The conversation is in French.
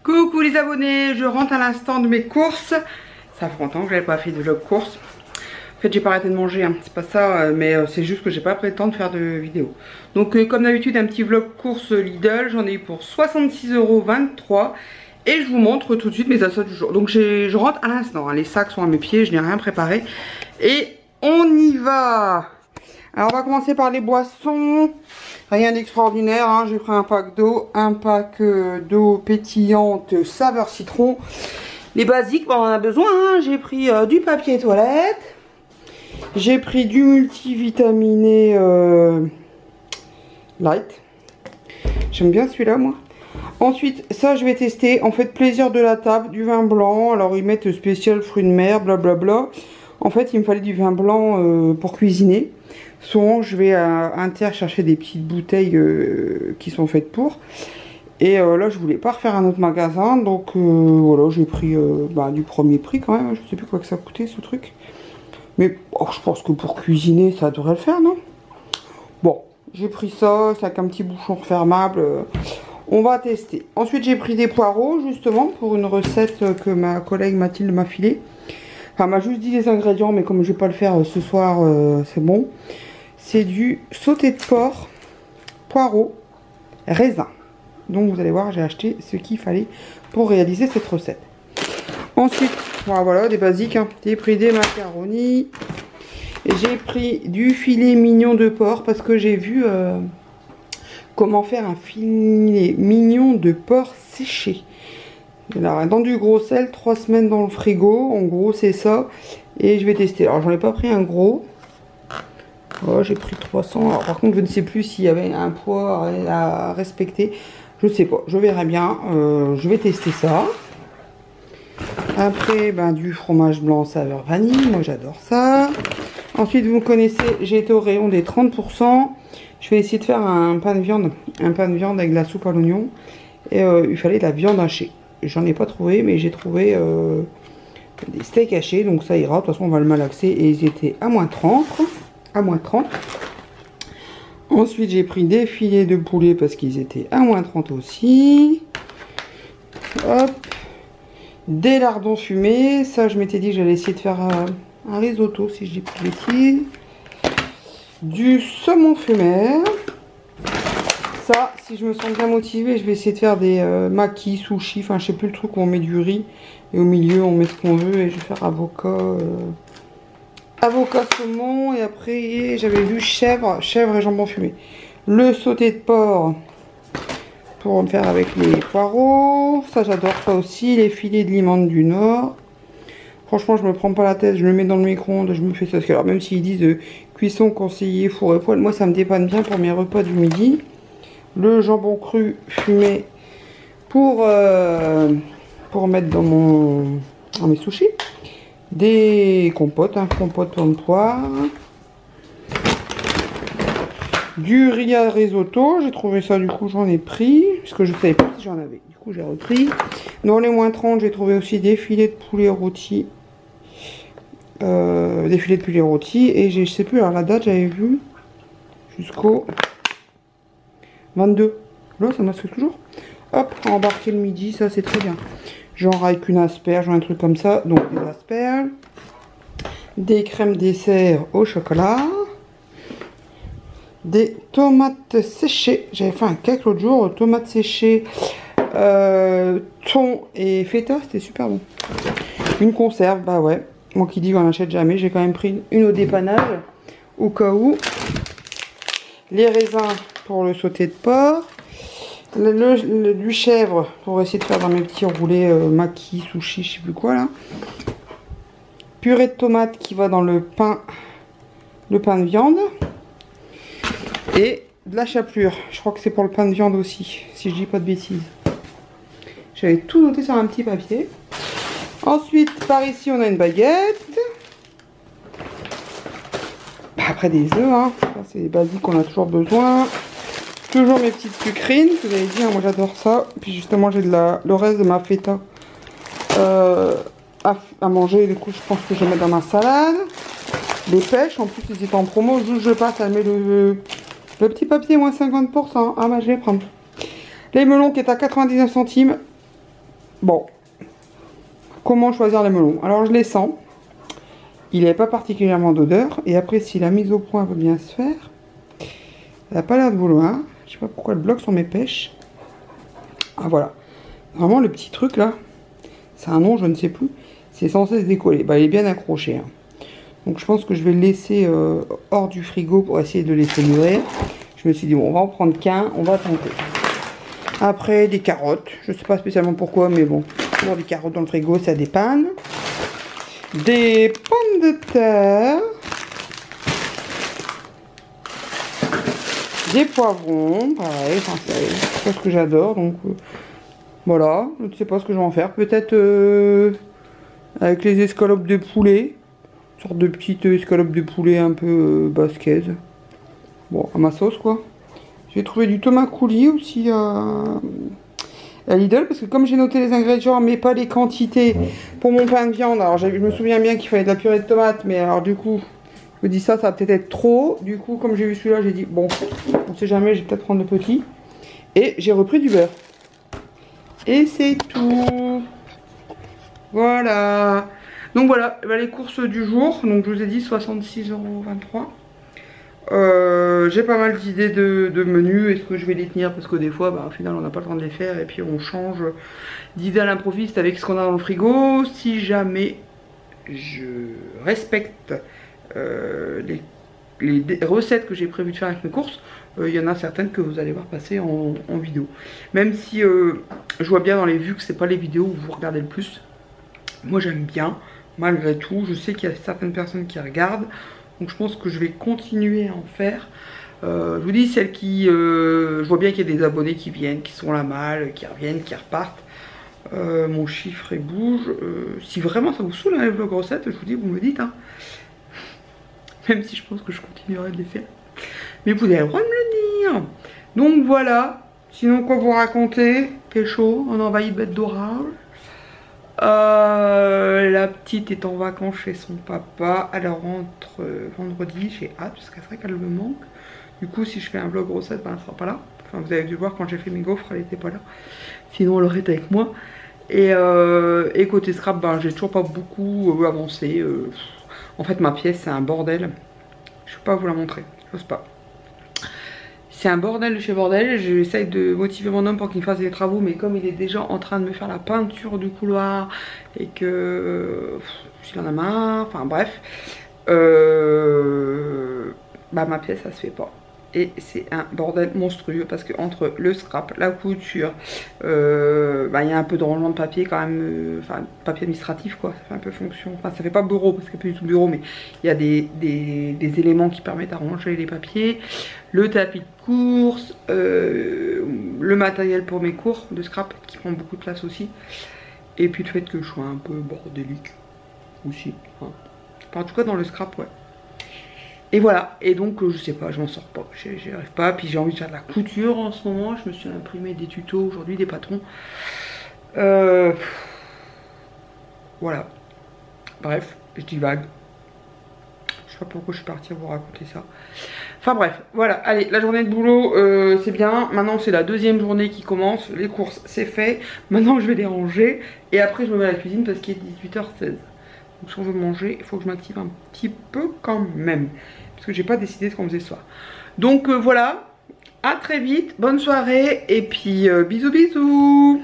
Coucou les abonnés, je rentre à l'instant de mes courses. Ça fait longtemps que j'avais pas fait de vlog courses. En fait j'ai pas arrêté de manger, hein. C'est pas ça, mais c'est juste que j'ai pas pris le temps de faire de vidéo. Donc comme d'habitude un petit vlog course Lidl, j'en ai eu pour 66,23 €. Et je vous montre tout de suite mes achats du jour. Donc je rentre à l'instant, hein. Les sacs sont à mes pieds, je n'ai rien préparé. Et on y va. Alors on va commencer par les boissons. Rien d'extraordinaire, hein. J'ai pris un pack d'eau, un pack d'eau pétillante saveur citron. Les basiques, on en a besoin, hein. J'ai pris du papier toilette. J'ai pris du multivitaminé light. J'aime bien celui-là moi. Ensuite, ça je vais tester. En fait, plaisir de la table, du vin blanc. Alors ils mettent spécial fruits de mer, blablabla. En fait, il me fallait du vin blanc pour cuisiner. Souvent, je vais à Inter chercher des petites bouteilles qui sont faites pour. Et là, je voulais pas refaire un autre magasin. Donc, voilà, j'ai pris du premier prix quand même. Je sais plus quoi que ça coûtait, ce truc. Mais je pense que pour cuisiner, ça devrait le faire, non? Bon, j'ai pris ça. C'est avec un petit bouchon refermable. On va tester. Ensuite, j'ai pris des poireaux, justement, pour une recette que ma collègue Mathilde m'a filée. Enfin, elle m'a juste dit les ingrédients, mais comme je vais pas le faire ce soir, c'est bon. C'est du sauté de porc, poireau, raisin. Donc vous allez voir, j'ai acheté ce qu'il fallait pour réaliser cette recette. Ensuite, voilà, des basiques, hein. J'ai pris des macaronis. J'ai pris du filet mignon de porc parce que j'ai vu comment faire un filet mignon de porc séché. Alors, dans du gros sel, 3 semaines dans le frigo. En gros, c'est ça. Et je vais tester. Alors, j'en ai pas pris un gros. Oh, j'ai pris 300. Alors, par contre, je ne sais plus s'il y avait un poids à respecter. Je ne sais pas. Je verrai bien. Je vais tester ça. Après, du fromage blanc saveur vanille. Moi, j'adore ça. Ensuite, vous connaissez, j'ai été au rayon des 30%. Je vais essayer de faire un pain de viande. Un pain de viande avec de la soupe à l'oignon. Et il fallait de la viande hachée. J'en ai pas trouvé, mais j'ai trouvé des steaks hachés. Donc, ça ira. De toute façon, on va le malaxer. Et ils étaient à moins 30. À moins 30. Ensuite, j'ai pris des filets de poulet parce qu'ils étaient à moins 30 aussi. Hop. Des lardons fumés. Ça, je m'étais dit que j'allais essayer de faire un risotto, si je dis pas de bêtises. Du saumon fumé. Ça, si je me sens bien motivée, je vais essayer de faire des makis, sushis. Enfin, je sais plus le truc où on met du riz. Et au milieu, on met ce qu'on veut. Et je vais faire avocat... avocat saumon, et après j'avais vu chèvre et jambon fumé. Le sauté de porc pour me faire avec les poireaux, ça j'adore ça aussi. Les filets de limande du Nord, franchement je me prends pas la tête, je le mets dans le micro-ondes, je me fais ça. Parce que, alors, même s'ils disent cuisson conseillée four et poêle, moi ça me dépanne bien pour mes repas du midi. Le jambon cru fumé pour mettre dans mes sushis. Des compotes, compote pomme poire. Du riz à risotto, j'ai trouvé ça, du coup j'en ai pris, parce que je ne savais pas si j'en avais, du coup j'ai repris. Dans les moins 30, j'ai trouvé aussi des filets de poulet rôti. Et je sais plus, alors la date j'avais vu jusqu'au 22. Là ça masque toujours. Hop, embarquer le midi, ça c'est très bien. Genre avec une asperge ou un truc comme ça. Donc des asperges. Des crèmes dessert au chocolat. Des tomates séchées. J'avais fait un cake l'autre jour. Tomates séchées. Thon et feta. C'était super bon. Une conserve. Bah ouais. Moi qui dis qu'on n'achète jamais. J'ai quand même pris une au dépannage. Au cas où. Les raisins pour le sauté de porc. Du chèvre pour essayer de faire dans mes petits roulés maquis, sushi, je sais plus quoi là. Purée de tomate qui va dans le pain de viande. Et de la chapelure. Je crois que c'est pour le pain de viande aussi, si je dis pas de bêtises. J'avais tout noté sur un petit papier. Ensuite, par ici, on a une baguette. Après des œufs, hein. C'est les basiques qu'on a toujours besoin. Toujours mes petites sucrines, vous avez dit, hein, moi j'adore ça. Puis justement j'ai le reste de ma feta à manger. Du coup je pense que je vais mettre dans ma salade. Les pêches, en plus ils étaient en promo. Juste je passe, elle met le petit papier moins 50%. Ah bah je vais prendre. Les melons qui est à 99 centimes. Bon, comment choisir les melons? Alors je les sens. Il n'avait pas particulièrement d'odeur. Et après, si la mise au point veut bien se faire, elle n'a pas l'air de vouloir. Je sais pas pourquoi elle bloque sur mes pêches. Ah voilà. Vraiment le petit truc là. C'est un nom, je ne sais plus. C'est censé se décoller. Bah, il est bien accroché. Hein. Donc je pense que je vais le laisser hors du frigo pour essayer de le laisser mûrir. Je me suis dit, bon, on va en prendre qu'un. On va tenter. Après, des carottes. Je ne sais pas spécialement pourquoi, mais bon. Toujours des carottes dans le frigo, ça dépanne. Des pommes de terre. Des poivrons, pareil, enfin, c'est pas ce que j'adore, donc voilà, je ne sais pas ce que je vais en faire. Peut-être avec les escalopes de poulet, une sorte de petite escalope de poulet un peu basquaise. Bon, à ma sauce quoi. J'ai trouvé du tomate coulis aussi à Lidl, parce que comme j'ai noté les ingrédients mais pas les quantités pour mon pain de viande, alors je me souviens bien qu'il fallait de la purée de tomate, mais alors du coup je me dis ça va peut-être être trop. Du coup comme j'ai vu celui-là, j'ai dit bon, on sait jamais, je vais peut-être prendre le petit. Et j'ai repris du beurre. Et c'est tout. Voilà. Donc voilà, les courses du jour. Donc je vous ai dit 66,23 €. J'ai pas mal d'idées de menus. Est-ce que je vais les tenir? Parce que des fois, bah, au final, on n'a pas le temps de les faire. Et puis on change d'idée à l'improviste avec ce qu'on a dans le frigo. Si jamais je respecte les recettes que j'ai prévu de faire avec mes courses, il y en a certaines que vous allez voir passer en vidéo. Même si je vois bien dans les vues que c'est pas les vidéos où vous regardez le plus. Moi j'aime bien, malgré tout. Je sais qu'il y a certaines personnes qui regardent. Donc je pense que je vais continuer à en faire. Je vous dis, celles qui... je vois bien qu'il y a des abonnés qui viennent, qui sont là mal, qui reviennent, qui repartent. Mon chiffre et bouge. Si vraiment ça vous saoule les vlogs recettes, je vous dis, vous me dites. Hein. Même si je pense que je continuerai de les faire. Mais vous avez le droit de me le dire. Donc voilà. Sinon, quoi vous raconter? Pécho, on envahit bête d'orage. La petite est en vacances chez son papa. Elle rentre vendredi. J'ai hâte parce qu'elle serait qu'elle me manque. Du coup, si je fais un vlog recette, ben, elle ne sera pas là. Enfin, vous avez dû voir quand j'ai fait mes gaufres, elle n'était pas là. Sinon, elle aurait été avec moi. Et côté scrap, ben, j'ai toujours pas beaucoup avancé. En fait, ma pièce, c'est un bordel. Je ne peux pas vous la montrer. J'ose pas. C'est un bordel de chez bordel. J'essaye de motiver mon homme pour qu'il fasse des travaux. Mais comme il est déjà en train de me faire la peinture du couloir. Et que... s'il en a marre. Enfin, bref. Bah, ma pièce, ça se fait pas. Et c'est un bordel monstrueux parce que entre le scrap, la couture, bah, y a un peu de rangement de papier quand même, enfin papier administratif quoi, ça fait un peu fonction, enfin ça fait pas bureau parce qu'il n'y a plus du tout bureau, mais il y a des éléments qui permettent à ranger les papiers, le tapis de course, le matériel pour mes cours de scrap qui prend beaucoup de place aussi, et puis le fait que je sois un peu bordélique aussi, hein. Enfin, en tout cas dans le scrap ouais. Et voilà, et donc je sais pas, je m'en sors pas, j'y arrive pas, puis j'ai envie de faire de la couture en ce moment, je me suis imprimé des tutos aujourd'hui, des patrons. Voilà, bref, je divague. Je sais pas pourquoi je suis partie à vous raconter ça. Enfin bref, voilà, allez, la journée de boulot, c'est bien. Maintenant c'est la deuxième journée qui commence, les courses c'est fait. Maintenant je vais les ranger, et après je me mets à la cuisine parce qu'il est 18h16. Donc si on veut manger, il faut que je m'active un petit peu quand même. Parce que j'ai pas décidé ce qu'on faisait ce soir. Donc voilà, à très vite, bonne soirée et puis bisous bisous.